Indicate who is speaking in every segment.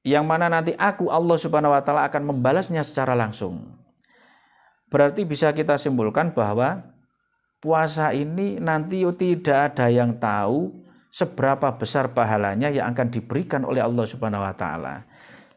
Speaker 1: yang mana nanti aku Allah Subhanahu wa taala akan membalasnya secara langsung. Berarti bisa kita simpulkan bahwa puasa ini nanti tidak ada yang tahu seberapa besar pahalanya yang akan diberikan oleh Allah Subhanahu wa taala.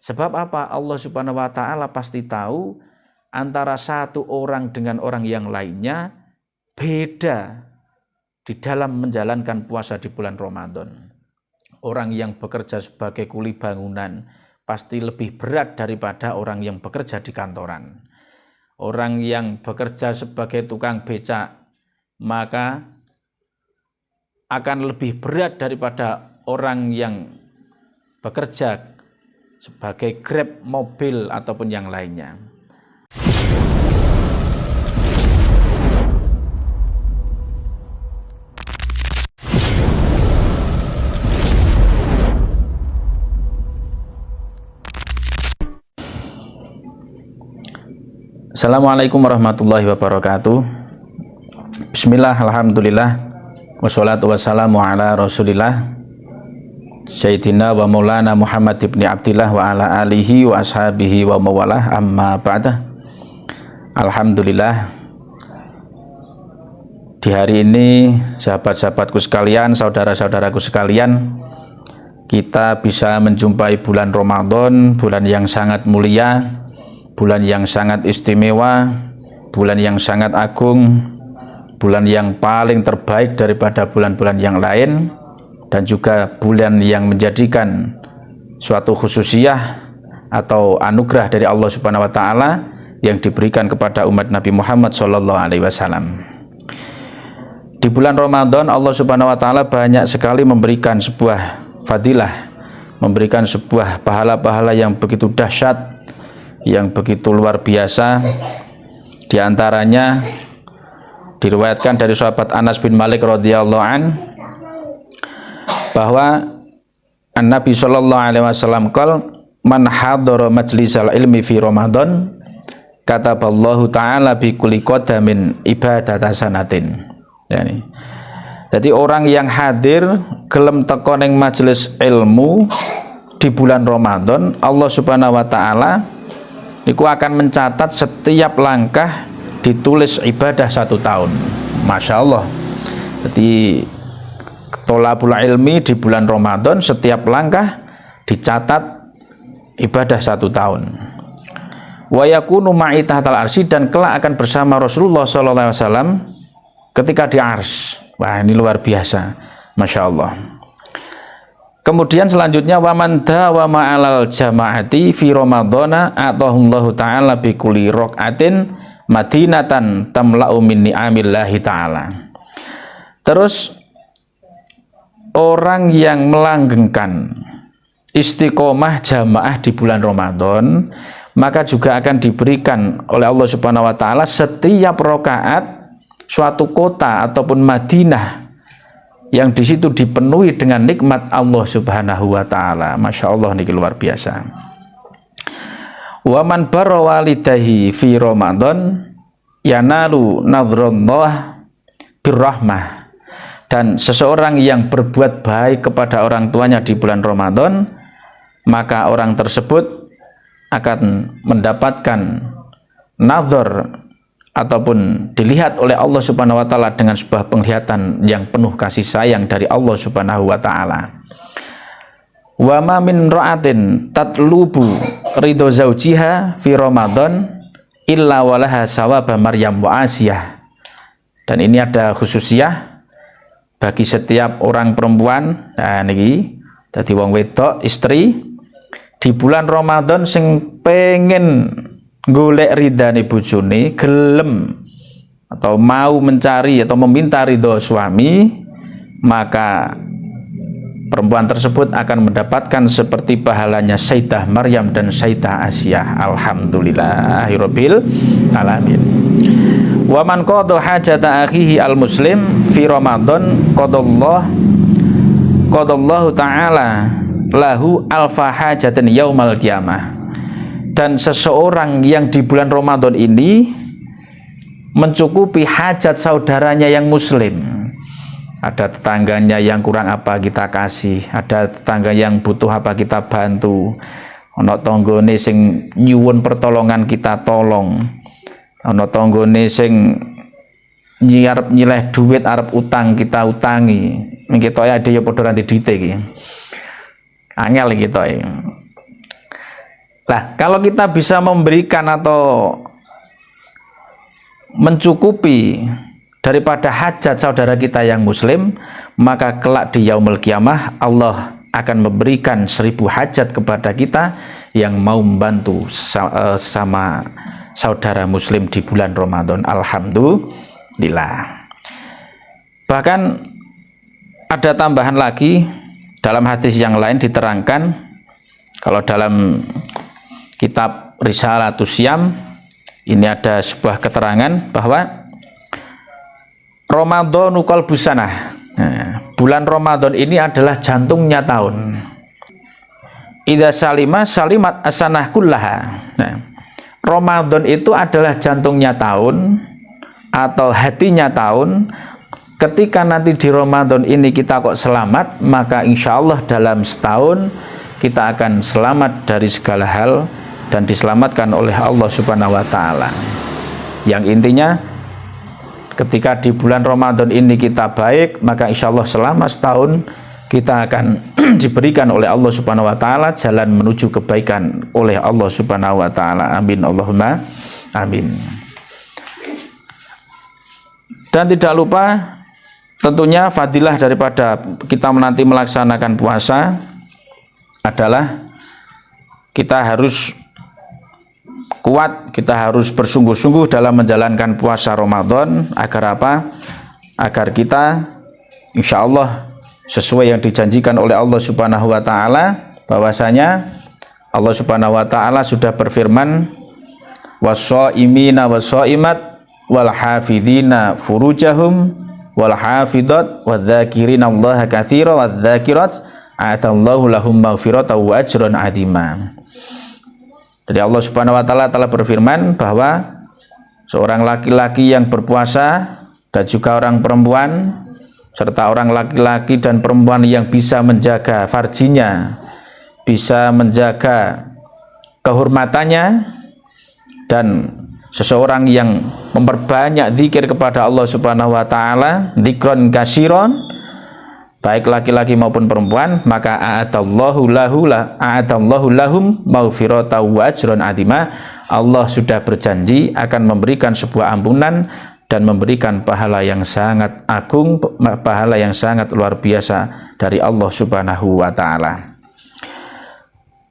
Speaker 1: Sebab apa? Allah Subhanahu wa taala pasti tahu antara satu orang dengan orang yang lainnya beda di dalam menjalankan puasa di bulan Ramadan. Orang yang bekerja sebagai kuli bangunan pasti lebih berat daripada orang yang bekerja di kantoran. Orang yang bekerja sebagai tukang becak maka akan lebih berat daripada orang yang bekerja sebagai Grab mobil ataupun yang lainnya. Assalamualaikum warahmatullahi wabarakatuh. Bismillah, alhamdulillah, wassalatu wassalamu ala rasulillah Sayyidina wa maulana Muhammad ibn Abdillah wa ala alihi wa ashabihi wa mawalah, amma ba'dah. Alhamdulillah, di hari ini sahabat-sahabatku sekalian, saudara-saudaraku sekalian, kita bisa menjumpai bulan Ramadan, bulan yang sangat mulia, bulan yang sangat istimewa, bulan yang sangat agung, bulan yang paling terbaik daripada bulan-bulan yang lain, dan juga bulan yang menjadikan suatu khususiyah atau anugerah dari Allah Subhanahu wa taala yang diberikan kepada umat Nabi Muhammad SAW. Di bulan Ramadan Allah Subhanahu wa taala banyak sekali memberikan sebuah fadilah, memberikan sebuah pahala-pahala yang begitu dahsyat, yang begitu luar biasa. Di antaranya diriwayatkan dari sahabat Anas bin Malik radhiyallahu an bahwa Nabi sallallahu alaihi wasallam qala man hadara majlisal ilmi fi Ramadan kataballahu ta'ala bi kulli qadamin ibadata sanatin. Jadi orang yang hadir gelem teko ning majelis ilmu di bulan Ramadan, Allah Subhanahu wa taala niku akan mencatat setiap langkah ditulis ibadah 1 tahun. Masya Allah. Jadi tolabul ilmi di bulan Ramadan setiap langkah dicatat ibadah 1 tahun. Wa yakunu ma'i tahtal arsy, dan kelak akan bersama Rasulullah SAW ketika di ars. Wah, ini luar biasa. Masya Allah. Kemudian selanjutnya waman dawama alal jamaati fi ramadhana atahullahu ta'ala bi kulli raqatin madinatan tamla'u min ni'amillahi ta'ala. Terus orang yang melanggengkan istiqomah jamaah di bulan Ramadan maka juga akan diberikan oleh Allah Subhanahu wa taala setiap rakaat suatu kota ataupun Madinah yang di situ dipenuhi dengan nikmat Allah Subhanahu wa taala. Masya Allah, niki luar biasa. Wa man barra walidayhi fi Ramadan yanalu nadhrullah birrahmah. Dan seseorang yang berbuat baik kepada orang tuanya di bulan Ramadan, maka orang tersebut akan mendapatkan nadhar ataupun dilihat oleh Allah Subhanahu wa taala dengan sebuah penglihatan yang penuh kasih sayang dari Allah Subhanahu wa taala. Wa ma min ra'atin tatlubu ridho zaujiha fi Ramadan illa walaha sawaba Maryam wa Asiyah. Dan ini ada khususiyah bagi setiap orang perempuan. Nah niki dadi wong wedok istri di bulan Ramadan sing pengen golek ridane bojone, gelem atau mau mencari atau meminta ridho suami, maka perempuan tersebut akan mendapatkan seperti pahalanya Sayyidah Maryam dan Sayyidah Asiyah. Alhamdulillahirabbil alamin. Wa man qada hajata akhihi al-muslim fi Ramadan qadallahu ta'ala lahu alfa hajatin yaumal qiyamah. Dan seseorang yang di bulan Ramadan ini mencukupi hajat saudaranya yang muslim. Ada tetangganya yang kurang apa kita kasih, ada tetangga yang butuh apa kita bantu, ana tanggane sing nyuwun pertolongan kita tolong, ana tanggane sing arep nyileh duit arep utang kita utangi, ning ketoke ade ya padha ranti duite iki. Angel ketoke. Lah, kalau kita bisa memberikan atau mencukupi daripada hajat saudara kita yang muslim, maka kelak di yaumul kiamah Allah akan memberikan 1000 hajat kepada kita yang mau membantu sama saudara muslim di bulan Ramadan. Alhamdulillah. Bahkan ada tambahan lagi dalam hadis yang lain diterangkan, kalau dalam kitab Risalatus Syam ini ada sebuah keterangan bahwa Ramadhanu qalbus sanah. Bulan Ramadan ini adalah jantungnya tahun. Idza salima salimat asanah kullaha. Ramadan itu adalah jantungnya tahun atau hatinya tahun. Ketika nanti di Ramadan ini kita kok selamat, maka insya Allah dalam setahun kita akan selamat dari segala hal dan diselamatkan oleh Allah Subhanahu wa Ta'ala. Yang intinya, ketika di bulan Ramadan ini kita baik, maka insya Allah selama setahun kita akan diberikan oleh Allah Subhanahu wa Ta'ala jalan menuju kebaikan oleh Allah Subhanahu wa Ta'ala. Amin Allahumma amin. Dan tidak lupa tentunya fadilah daripada kita nanti melaksanakan puasa adalah kita harus kuat, kita harus bersungguh-sungguh dalam menjalankan puasa Ramadan. Agar apa? Agar kita insya Allah sesuai yang dijanjikan oleh Allah Subhanahu wa Ta'ala, bahwasanya Allah Subhanahu wa Ta'ala sudah berfirman, was-shaimina was-shaimat wal hafidhina furujahum wal hafidhat wadz-dzakirina Allaha katsiran wadz-dzakirat a'adallahu lahum maghfiratan wa ajran 'azima. Jadi Allah Subhanahu wa Ta'ala telah berfirman bahwa seorang laki-laki yang berpuasa dan juga orang perempuan, serta orang laki-laki dan perempuan yang bisa menjaga farjinya, bisa menjaga kehormatannya, dan seseorang yang memperbanyak zikir kepada Allah Subhanahu wa Ta'ala, dzikron katsiron, baik laki-laki maupun perempuan, maka a'adallahu lahum maghfiratan wa ajran 'azima. Allah sudah berjanji akan memberikan sebuah ampunan dan memberikan pahala yang sangat agung, pahala yang sangat luar biasa dari Allah Subhanahu wa Ta'ala.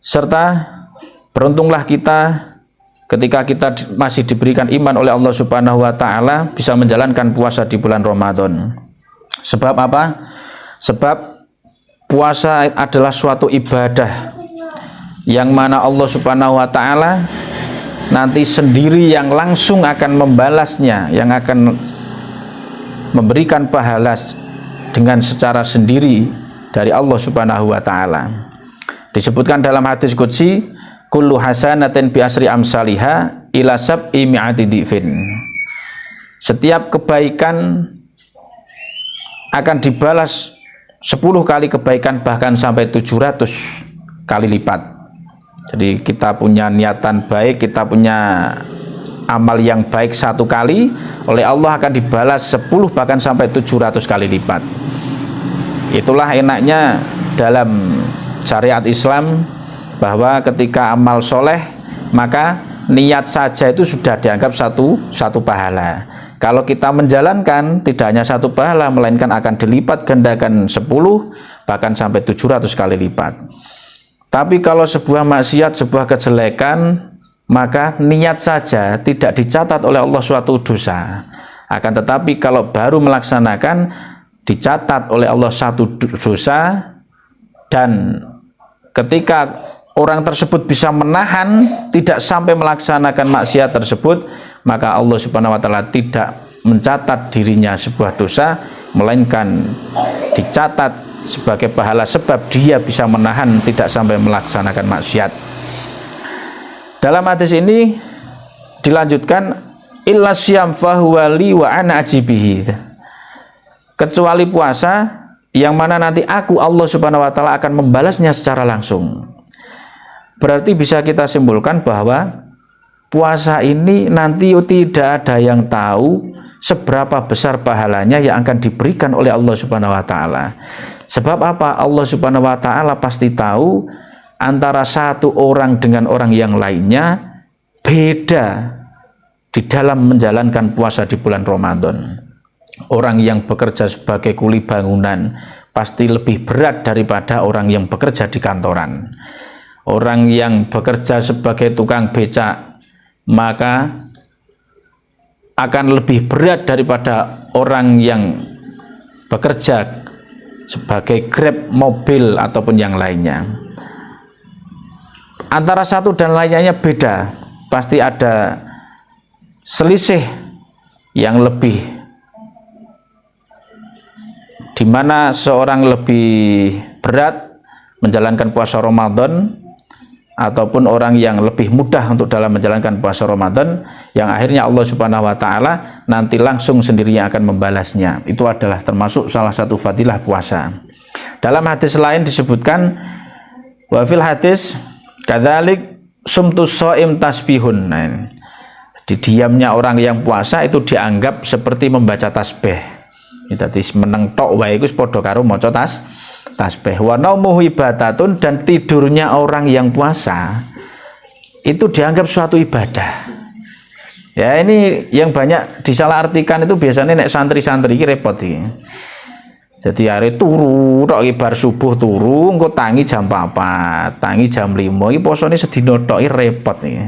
Speaker 1: Serta beruntunglah kita ketika kita masih diberikan iman oleh Allah Subhanahu wa Ta'ala bisa menjalankan puasa di bulan Ramadan. Sebab apa? Sebab puasa adalah suatu ibadah yang mana Allah Subhanahu wa Ta'ala nanti sendiri yang langsung akan membalasnya, yang akan memberikan pahala dengan secara sendiri dari Allah Subhanahu wa Ta'ala. Disebutkan dalam hadis qudsi, kullu hasanatin bi asri amsalihha ila sab'i mi'ati dhifin. Setiap kebaikan akan dibalas 10 kali kebaikan, bahkan sampai 700 kali lipat. Jadi kita punya niatan baik, kita punya amal yang baik 1 kali, oleh Allah akan dibalas 10 bahkan sampai 700 kali lipat. Itulah enaknya dalam syariat Islam, bahwa ketika amal soleh maka niat saja itu sudah dianggap satu pahala. Kalau kita menjalankan tidak hanya 1 pahala, melainkan akan dilipat gandakan 10 bahkan sampai 700 kali lipat. Tapi kalau sebuah maksiat, sebuah kejelekan, maka niat saja tidak dicatat oleh Allah suatu dosa. Akan tetapi kalau baru melaksanakan, dicatat oleh Allah 1 dosa, dan ketika orang tersebut bisa menahan tidak sampai melaksanakan maksiat tersebut, maka Allah Subhanahu wa Ta'ala tidak mencatat dirinya sebuah dosa, melainkan dicatat sebagai pahala sebab dia bisa menahan tidak sampai melaksanakan maksiat. Dalam hadis ini dilanjutkan, illa syam fahuwa li wa ana ajibihi, kecuali puasa yang mana nanti aku Allah Subhanahu wa Ta'ala akan membalasnya secara langsung. Berarti bisa kita simpulkan bahwa puasa ini nanti tidak ada yang tahu seberapa besar pahalanya yang akan diberikan oleh Allah Subhanahu wa taala. Sebab apa? Allah Subhanahu wa taala pasti tahu antara satu orang dengan orang yang lainnya beda di dalam menjalankan puasa di bulan Ramadan. Orang yang bekerja sebagai kuli bangunan pasti lebih berat daripada orang yang bekerja di kantoran. Orang yang bekerja sebagai tukang becak maka akan lebih berat daripada orang yang bekerja sebagai Grab mobil ataupun yang lainnya. Antara satu dan lainnya beda, pasti ada selisih yang lebih, di mana seorang lebih berat menjalankan puasa Ramadan ataupun orang yang lebih mudah untuk dalam menjalankan puasa Ramadan, yang akhirnya Allah Subhanahu wa taala nanti langsung sendirinya akan membalasnya. Itu adalah termasuk salah satu fadilah puasa. Dalam hadis lain disebutkan, wa fil hadis kadzalik sumtus shaim tasbihun. Nah, di diamnya orang yang puasa itu dianggap seperti membaca tasbih. Jadi meneng tok wae iku padha karo maca tasbih. Wa naumuhu ibadatun, dan tidurnya orang yang puasa itu dianggap suatu ibadah. Ya, ini yang banyak disalahartikan itu biasanya nek santri-santri iki repot iki. Jadi hari turu tok iki bar subuh turu engko tangi jam 4, tangi jam 5 iki posone sedina tok iki repot iki.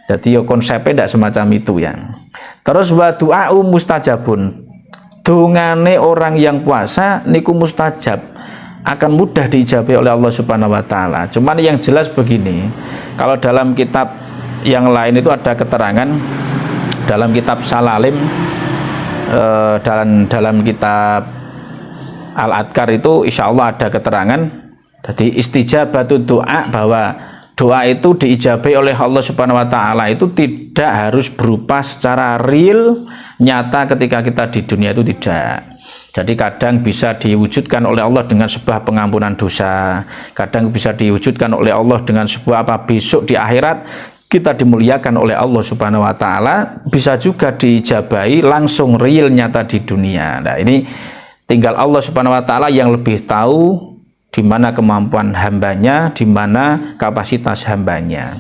Speaker 1: Jadi yo konsepnya ndak semacam itu ya. Terus wa du'a'u mustajabun. Dungane orang yang puasa niku mustajab, akan mudah diijabai oleh Allah Subhanahu wa taala. Cuman yang jelas begini, kalau dalam kitab yang lain itu ada keterangan, dalam kitab Salalim dalam kitab Al-Adkar itu insya Allah ada keterangan, jadi istijabatu doa, bahwa doa itu diijabai oleh Allah Subhanahu wa taala itu tidak harus berupa secara real nyata ketika kita di dunia, itu tidak. Jadi kadang bisa diwujudkan oleh Allah dengan sebuah pengampunan dosa, kadang bisa diwujudkan oleh Allah dengan sebuah apa, besok di akhirat kita dimuliakan oleh Allah Subhanahu wa taala, bisa juga diijabahi langsung real nyata di dunia. Nah, ini tinggal Allah Subhanahu wa taala yang lebih tahu di mana kemampuan hambanya, di mana kapasitas hambanya.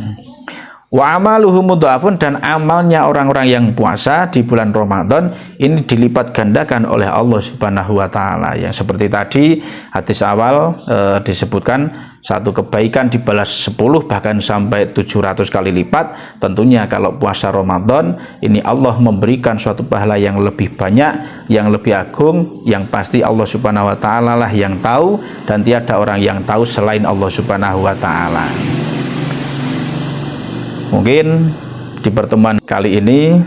Speaker 1: Wa amaluhu mudhafun, dan amalnya orang-orang yang puasa di bulan Ramadan ini dilipat gandakan oleh Allah Subhanahu wa taala. Yang seperti tadi hadis awal disebutkan satu kebaikan dibalas 10 bahkan sampai 700 kali lipat. Tentunya kalau puasa Ramadan ini Allah memberikan suatu pahala yang lebih banyak, yang lebih agung, yang pasti Allah Subhanahu wa taala lah yang tahu, dan tiada orang yang tahu selain Allah Subhanahu wa taala. Mungkin di pertemuan kali ini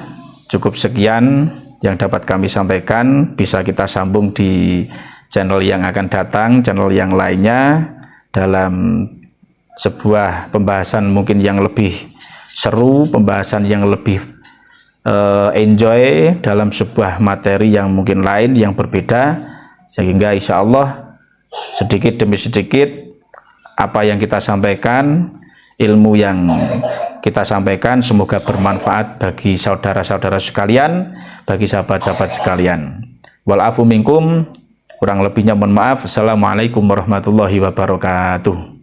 Speaker 1: cukup sekian yang dapat kami sampaikan. Bisa kita sambung di channel yang akan datang, channel yang lainnya, dalam sebuah pembahasan mungkin yang lebih seru, pembahasan yang lebih enjoy dalam sebuah materi yang mungkin lain, yang berbeda, sehingga insya Allah sedikit demi sedikit apa yang kita sampaikan, ilmu yang kita sampaikan semoga bermanfaat bagi saudara-saudara sekalian, bagi sahabat-sahabat sekalian. Wal afu minkum, kurang lebihnya mohon maaf. Assalamualaikum warahmatullahi wabarakatuh.